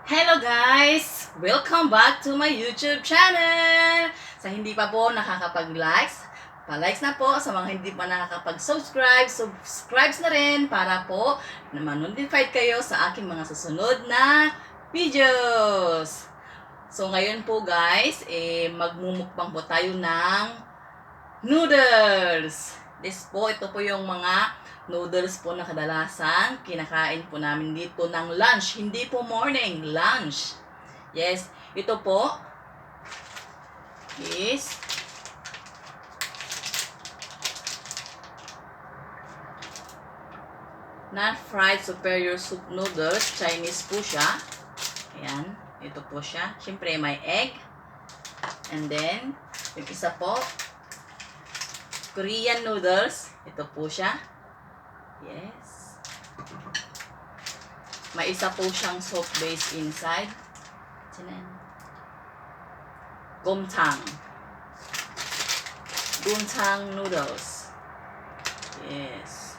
Hello guys! Welcome back to my YouTube channel! Sa hindi pa po nakakapag-likes, pa-likes na po. Sa mga hindi pa nakakapag-subscribe, subscribe na rin para po na ma-notified kayo sa aking mga susunod na videos. So ngayon po guys, magmumukbang po tayo ng noodles. Ito po yung mga noodles po na kadalasan kinakain po namin dito ng lunch. Hindi po morning, lunch. Yes, ito po is non-fried superior soup noodles. Chinese po siya. Ayan, ito po siya. Siyempre may egg. And then, yung isa po, Korean noodles. Ito po siya. Yes. May isa po siyang soup base inside. Tinan. Gomtang. Gomtang noodles. Yes.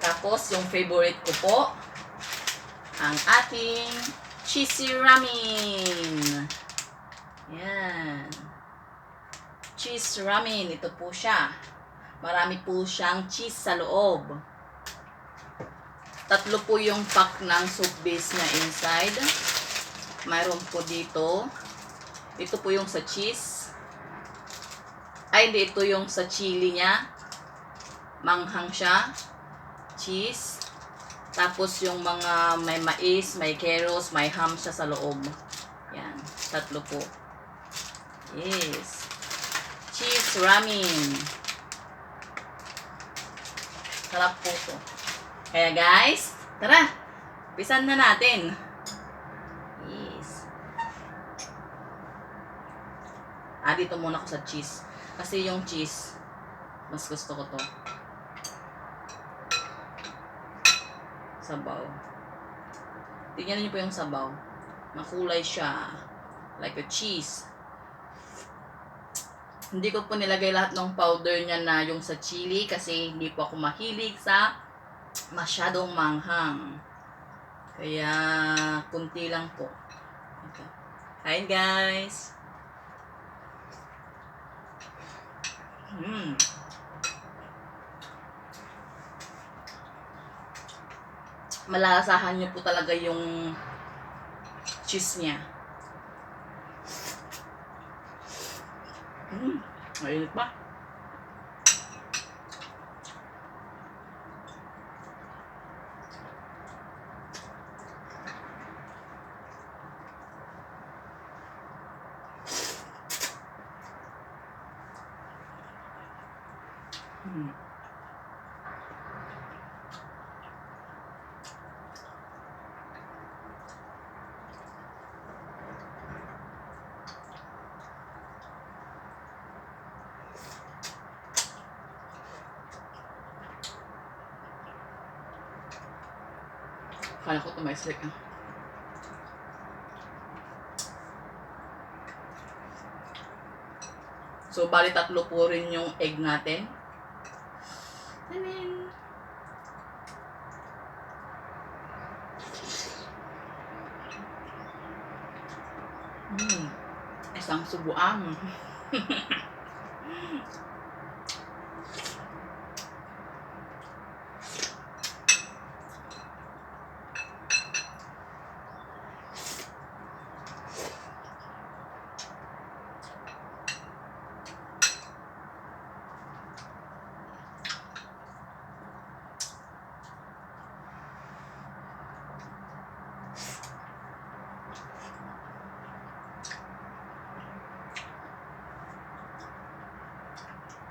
Tapos, yung favorite ko po, ang ating cheesy ramen. Yan. Cheese ramen. Ito po siya. Marami po siyang cheese sa loob. 3 po yung pack ng soup base niya inside. Mayroon po dito. Ito po yung sa cheese. Ay, hindi. Ito yung sa chili niya. Manghang siya. Cheese. Tapos yung mga may mais, may carrots, may ham siya sa loob. Yan. 3 po. Yes. Cheese ramen. Sarap po to. Kaya guys, tara! Pisan na natin. Yes. Dito muna ako sa cheese. Kasi yung cheese, mas gusto ko to. Sabaw. Tingnan niyo po yung sabaw. Makulay siya. Like a cheese. Hindi ko po nilagay lahat ng powder niya na yung sa chili kasi hindi po ako mahilig sa masyadong manghang. Kaya kunti lang po. Okay. Kain guys. Malalasahan niyo po talaga yung cheese niya. Mainit ba? Kala ko tumaislik ah. So, bali 3 po rin yung egg natin. Tanin! Isang subuan.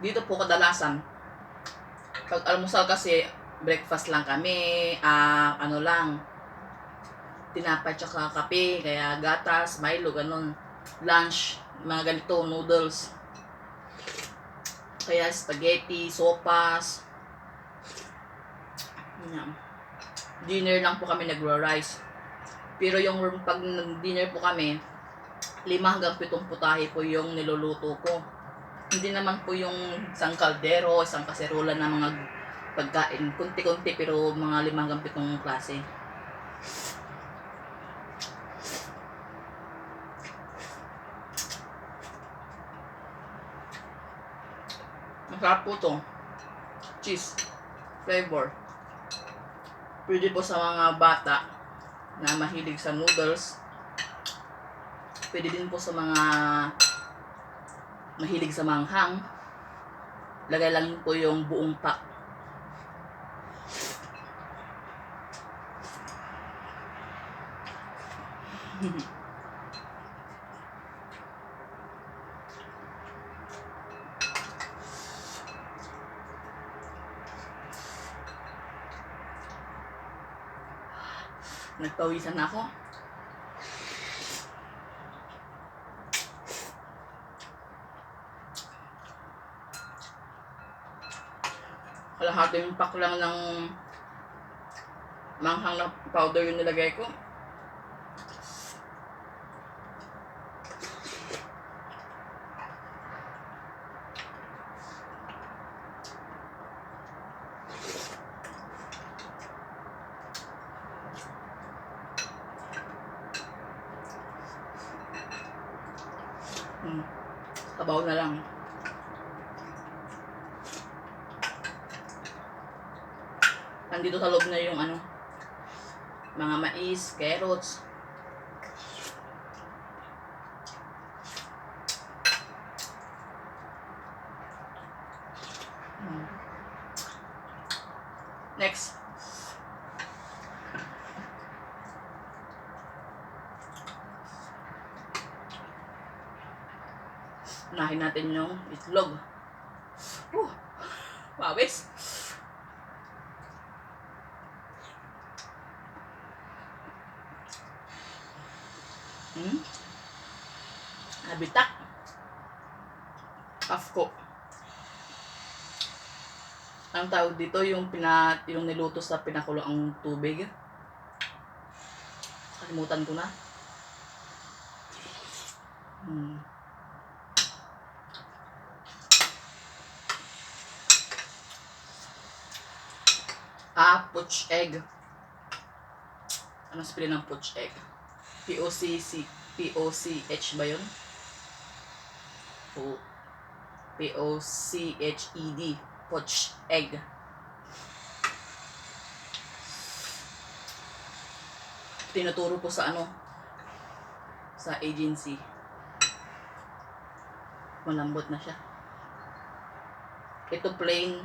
Dito po kadalasan, pag almusal kasi, breakfast lang kami, ano lang, tinapay tsaka kape, kaya gatas, Milo, ganun. Lunch, mga ganito, noodles. Kaya spaghetti, sopas. Yan. Dinner lang po kami nagra-rice. Pero yung pag dinner po kami, 5 hanggang 7 putahe po yung niluluto ko. Hindi naman po yung isang kaldero, isang kaserola na mga pagkain. Kunti-kunti pero mga 5 hanggang 7 klase. Masarap po to. Cheese flavor. Pwede po sa mga bata na mahilig sa noodles. Pwede din po sa mga mahilig sa manghang. Lagay lang po yung buong pack. Nagpawisan na ako. Kalahating pack lang ng manghang na powder yung nilagay ko. Tabaw na lang. Nandito sa loob na yung ano, mga mais, carrots. Next. Unahin natin yung itlog. Pawis. Habitak. Afko. Ang tawag dito yung niluto sa pinakulo ang tubig. Kalimutan ko na. Poached egg. Ano spelling ng poached egg? P-O-C-H ba yun? P-O-C-H-E-D. Poached egg. Tinuturo ko sa ano? Sa agency. Malambot na siya. Ito plain.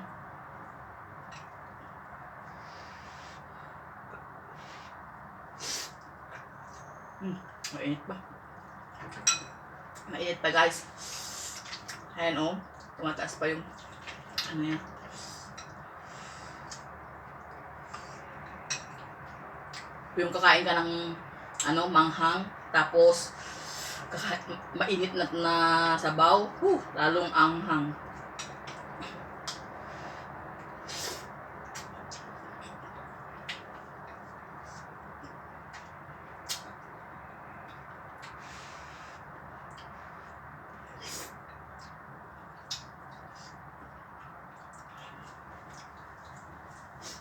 Mainit pa. Mainit pa guys. Ayan o. Tumataas pa yung ano yan. Yung kakain ka ng ano, manghang. Tapos mainit na sabaw. Lalong anghang.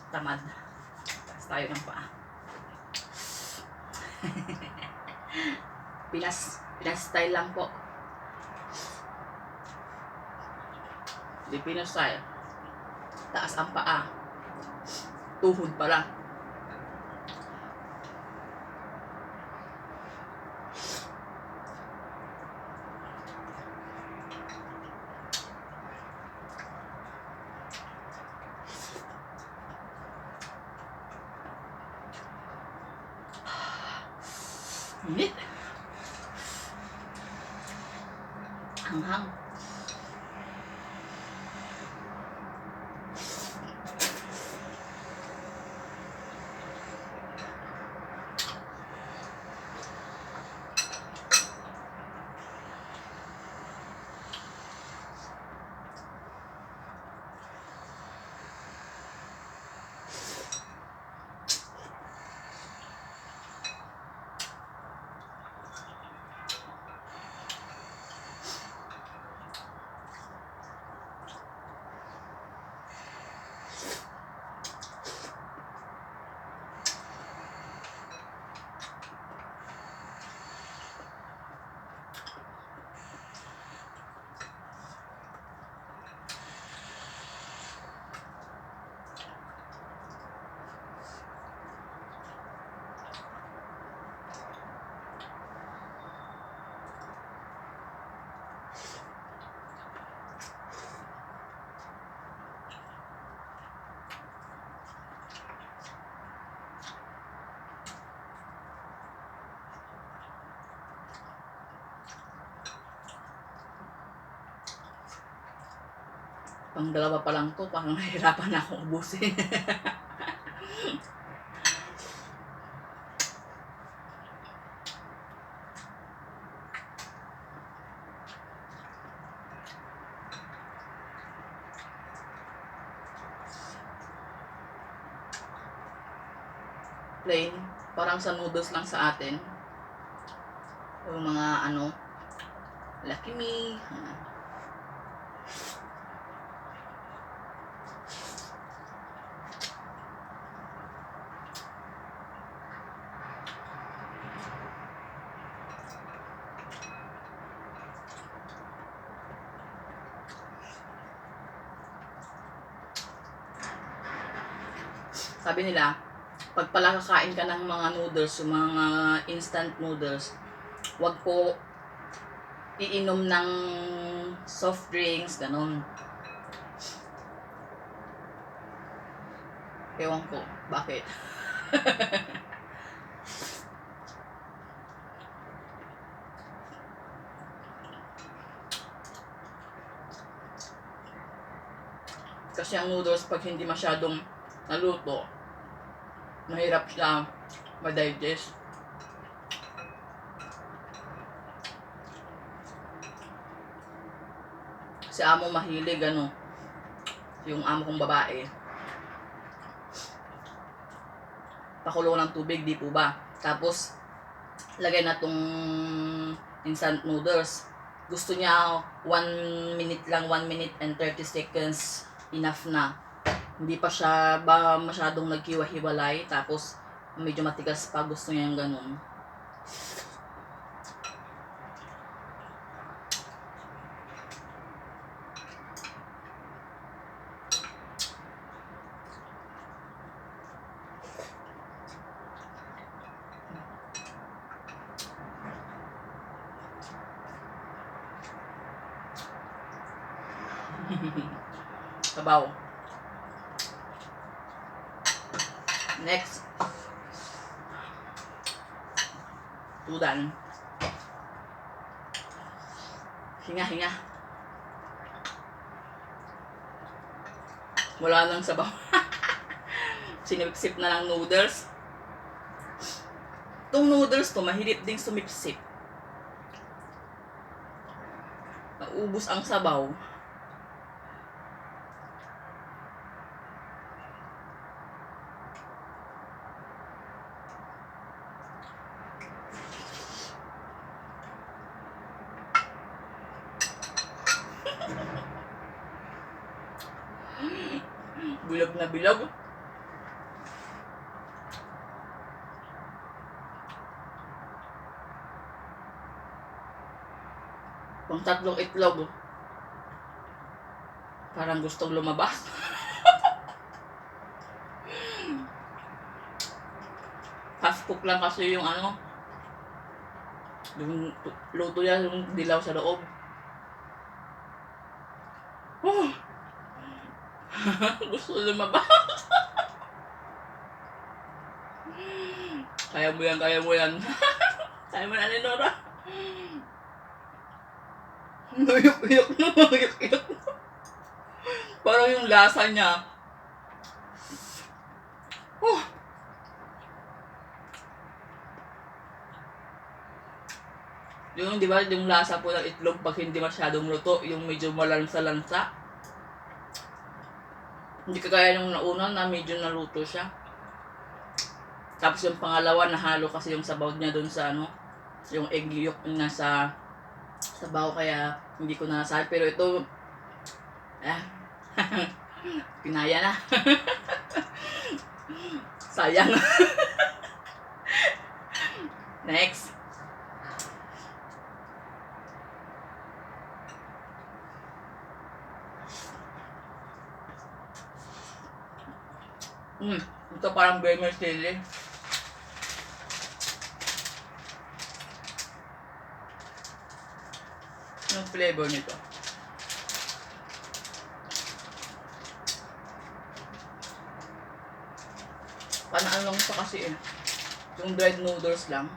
Tamad. Taas tayo ng paa. Pinas style lang po. Filipino style. Taas ang paa. Tuhod pala. Init. Hanghang. Pang dalawa pa lang to, parang nahihirapan na akong ubusin. Plain, parang sa noodles lang sa atin. Yung mga ano, Lucky Me. Sabi nila, pag pala kakain ka ng mga noodles, yung mga instant noodles, wag po iinom ng soft drinks, ganun. Ewan ko, bakit? Kasi ang noodles, pag hindi masyadong naluto, mahirap siya ma-digest. Si amo mahilig, ano, yung amo kong babae, pakulo ng tubig, di po ba? Tapos, lagay na tong instant noodles. Gusto niya 1 minute lang, 1 minute and 30 seconds, enough na. Hindi pa siya ba masyadong naghiwa-hiwalay, tapos medyo matigas pa, gusto niya yung ganun. Sabaw. Next. Udan. Hinga. Wala nang sabaw. Sinipsip na lang noodles. Itong noodles to, mahirap ding sumipsip. Naubos ang sabaw. Bilog na bilog. Pang 3 itlog. Parang gustong lumabas. Half cook lang kasi yung ano, yung luto niya, yung dilaw sa loob. Oh. Gusto lumabas. Kaya mo yan. Kaya mo na, Aling Nora. Uyok-uyok na. Parang yung lasa niya. Oh. Yung, di ba, yung lasa po ng itlog pag hindi masyadong luto, yung medyo malansa-lansa. Hindi kagaya nung nauna na medyo naluto siya. Tapos yung pangalawa, nahalo kasi yung sabaw niya dun sa ano, yung egg yolk na sa sabaw, kaya hindi ko nasabi. Pero ito, pinaya na. Sayang. Next. Ito parang vermicelli. Yung flavor nito. Parang lang ito kasi yung dried noodles lang.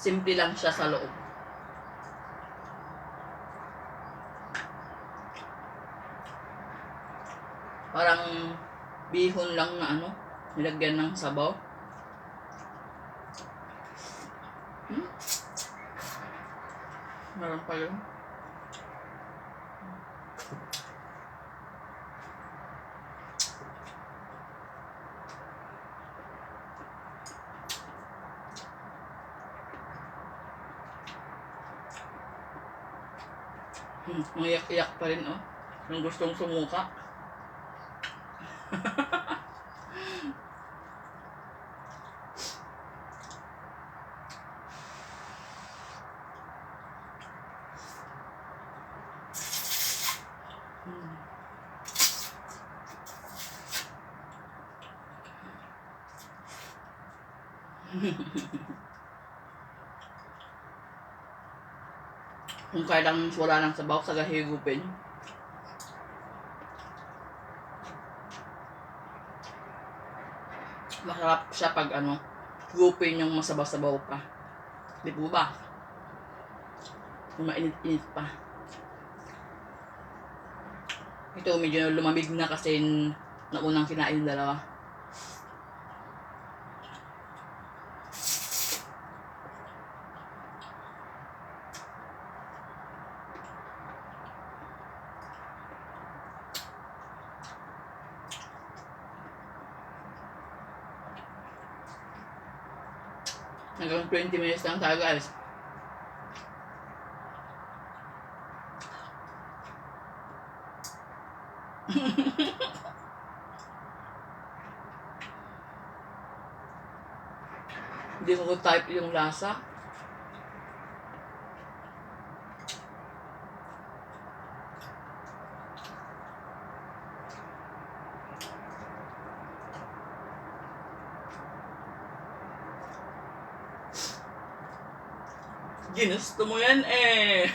Simple lang siya sa loob. Parang bihon lang na ano, nilagyan ng sabaw. Meron pa yun. Mayak-iyak pa rin, oh. Yung gustong sumuka. Kung kailang wala ng sabaw sa gahigupin. Masarap siya pag ano, gupin yung masabaw-sabaw pa. Di po ba? Yung mainit-init pa. Ito medyo lumamig na kasi naunang kinain yung dalawa. Hanggang 20 minutes lang tayo, guys. Hindi ko type yung lasa. Ginusto mo yan eh.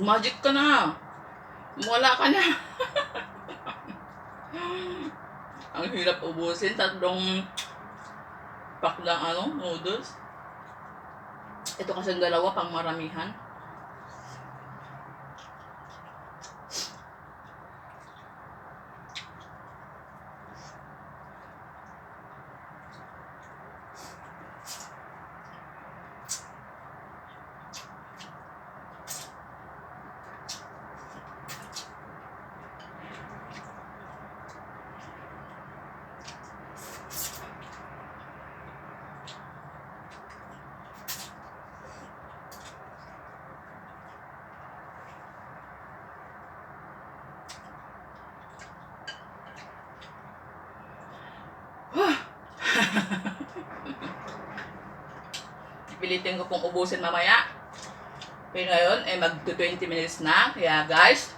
Magic ka na. Wala ka na. Ang hirap ubusin. 3 pack ng noodles. Ito kasi 2 pang maramihan. Pilitin ko pong ubusin mamaya. Pero ngayon, mag-20 minutes na. Kaya guys,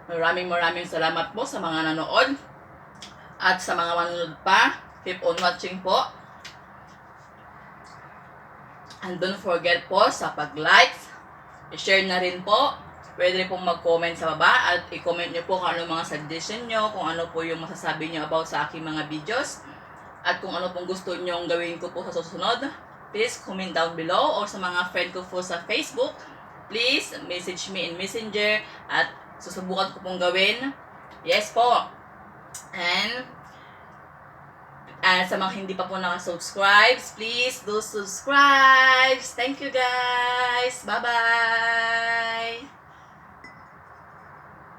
maraming salamat po sa mga nanood. At sa mga manonood pa, keep on watching po. And don't forget po sa pag-like, i-share na rin po. Pwede pong mag-comment sa baba at i-comment nyo po kung ano mga suggestion nyo, kung ano po yung masasabi nyo about sa aking mga videos. At kung ano pong gusto nyo gawin ko po sa susunod, please comment down below. Or sa mga friend ko po sa Facebook, please message me in Messenger at susubukan ko pong gawin. Yes po. And sa mga hindi pa po nakasubscribe, please do subscribe. Thank you guys. Bye-bye.